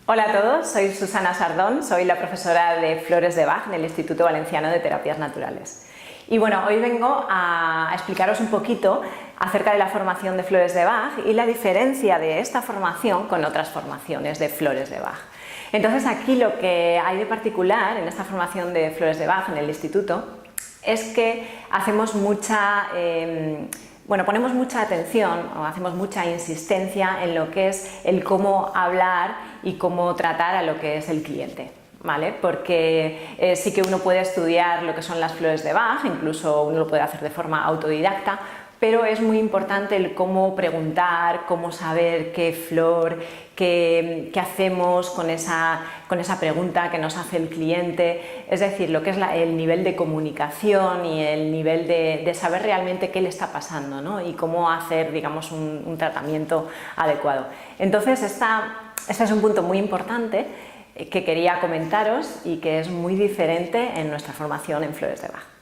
Hola a todos, soy Susana Sardón, soy la profesora de Flores de Bach en el Instituto Valenciano de Terapias Naturales. Y bueno, hoy vengo a explicaros un poquito acerca de la formación de Flores de Bach y la diferencia de esta formación con otras formaciones de Flores de Bach. Entonces aquí lo que hay de particular en esta formación de Flores de Bach en el Instituto es que hacemos ponemos mucha atención o hacemos mucha insistencia en lo que es el cómo hablar y cómo tratar a lo que es el cliente, ¿vale? Porque sí que uno puede estudiar lo que son las flores de Bach, incluso uno lo puede hacer de forma autodidacta, pero es muy importante el cómo preguntar, cómo saber qué flor, qué hacemos con esa pregunta que nos hace el cliente, es decir, lo que es el nivel de comunicación y el nivel de saber realmente qué le está pasando, ¿no? Y cómo hacer, digamos, un tratamiento adecuado. Entonces, este es un punto muy importante que quería comentaros y que es muy diferente en nuestra formación en Flores de Bach.